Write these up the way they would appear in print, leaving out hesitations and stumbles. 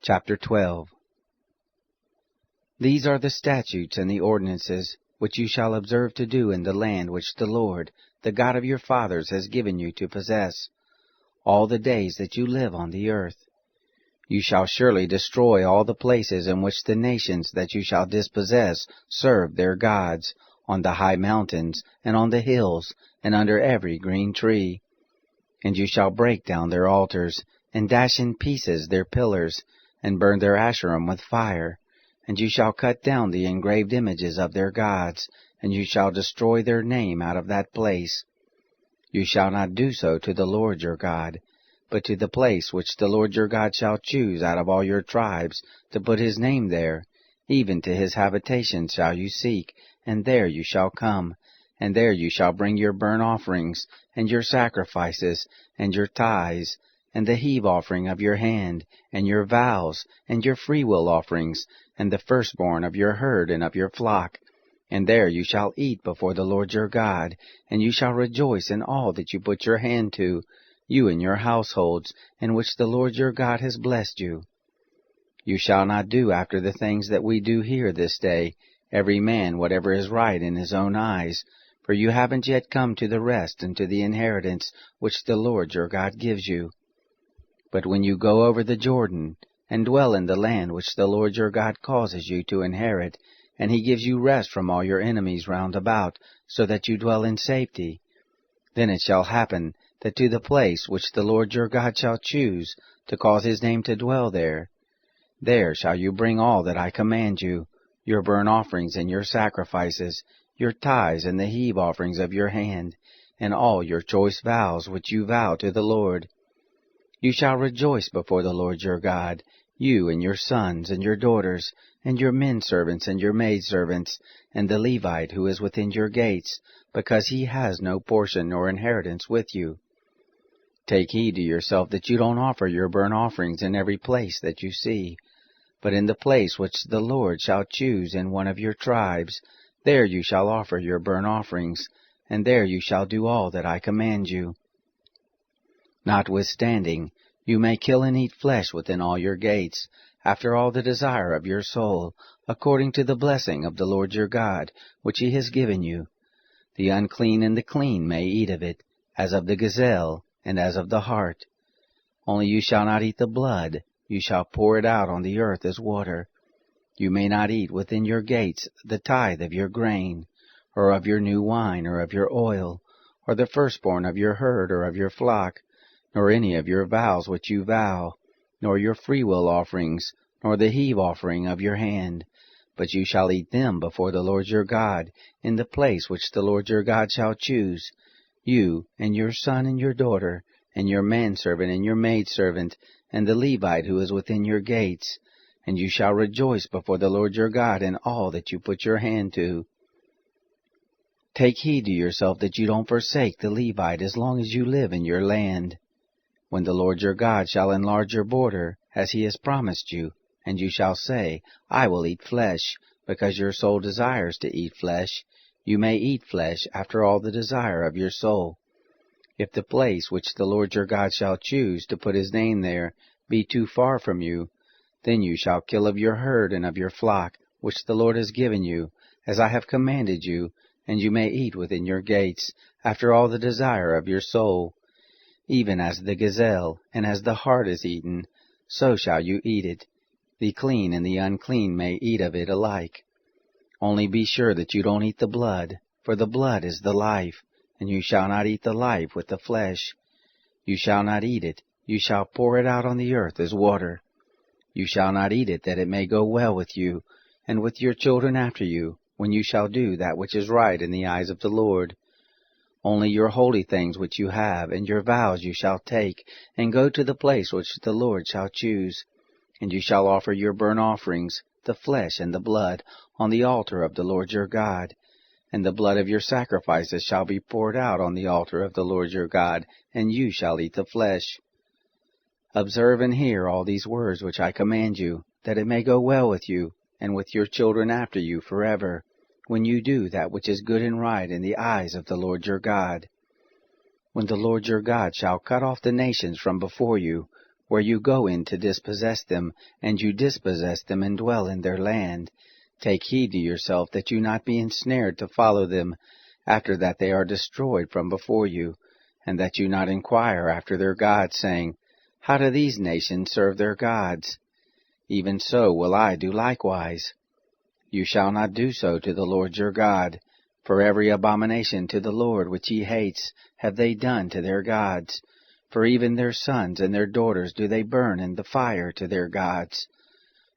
Chapter 12. These are the statutes and the ordinances which you shall observe to do in the land which the Lord, the God of your fathers, has given you to possess, all the days that you live on the earth. You shall surely destroy all the places in which the nations that you shall dispossess serve their gods, on the high mountains, and on the hills, and under every green tree. And you shall break down their altars, and dash in pieces their pillars, and burn their Asherim with fire. And you shall cut down the engraved images of their gods, and you shall destroy their name out of that place. You shall not do so to the Lord your God, but to the place which the Lord your God shall choose out of all your tribes to put his name there, even to his habitation shall you seek, and there you shall come, and there you shall bring your burnt offerings, and your sacrifices, and your tithes, and the heave offering of your hand, and your vows, and your freewill offerings, and the firstborn of your herd and of your flock. And there you shall eat before the Lord your God, and you shall rejoice in all that you put your hand to, you and your households, in which the Lord your God has blessed you. You shall not do after the things that we do here this day, every man whatever is right in his own eyes, for you haven't yet come to the rest and to the inheritance which the Lord your God gives you. But when you go over the Jordan, and dwell in the land which the Lord your God causes you to inherit, and he gives you rest from all your enemies round about, so that you dwell in safety, then it shall happen that to the place which the Lord your God shall choose, to cause his name to dwell there, there shall you bring all that I command you, your burnt offerings and your sacrifices, your tithes and the heave offerings of your hand, and all your choice vows which you vow to the Lord. You shall rejoice before the Lord your God, you and your sons and your daughters, and your men servants and your maidservants, and the Levite who is within your gates, because he has no portion nor inheritance with you. Take heed to yourself that you don't offer your burnt offerings in every place that you see, but in the place which the Lord shall choose in one of your tribes, there you shall offer your burnt offerings, and there you shall do all that I command you. Notwithstanding, you may kill and eat flesh within all your gates, after all the desire of your soul, according to the blessing of the Lord your God, which he has given you. The unclean and the clean may eat of it, as of the gazelle, and as of the hart. Only you shall not eat the blood, you shall pour it out on the earth as water. You may not eat within your gates the tithe of your grain, or of your new wine, or of your oil, or the firstborn of your herd or of your flock, nor any of your vows which you vow, nor your freewill offerings, nor the heave offering of your hand. But you shall eat them before the Lord your God, in the place which the Lord your God shall choose, you, and your son and your daughter, and your manservant and your maidservant, and the Levite who is within your gates. And you shall rejoice before the Lord your God in all that you put your hand to. Take heed to yourself that you don't forsake the Levite as long as you live in your land. When the Lord your God shall enlarge your border, as he has promised you, and you shall say, I will eat flesh, because your soul desires to eat flesh, you may eat flesh after all the desire of your soul. If the place which the Lord your God shall choose to put his name there be too far from you, then you shall kill of your herd and of your flock, which the Lord has given you, as I have commanded you, and you may eat within your gates, after all the desire of your soul. Even as the gazelle and as the hart is eaten, so shall you eat it. The clean and the unclean may eat of it alike. Only be sure that you don't eat the blood, for the blood is the life, and you shall not eat the life with the flesh. You shall not eat it, you shall pour it out on the earth as water. You shall not eat it, that it may go well with you, and with your children after you, when you shall do that which is right in the eyes of the Lord. Only your holy things which you have, and your vows you shall take, and go to the place which the Lord shall choose. And you shall offer your burnt offerings, the flesh and the blood, on the altar of the Lord your God. And the blood of your sacrifices shall be poured out on the altar of the Lord your God, and you shall eat the flesh. Observe and hear all these words which I command you, that it may go well with you, and with your children after you forever, when you do that which is good and right in the eyes of the Lord your God. When the Lord your God shall cut off the nations from before you, where you go in to dispossess them, and you dispossess them and dwell in their land. Take heed to yourself that you not be ensnared to follow them, after that they are destroyed from before you, and that you not inquire after their gods, saying, How do these nations serve their gods? Even so will I do likewise. You shall not do so to the Lord your God, for every abomination to the Lord which he hates have they done to their gods. For even their sons and their daughters do they burn in the fire to their gods.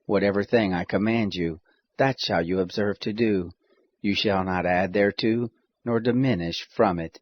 Whatever thing I command you, that shall you observe to do. You shall not add thereto, nor diminish from it.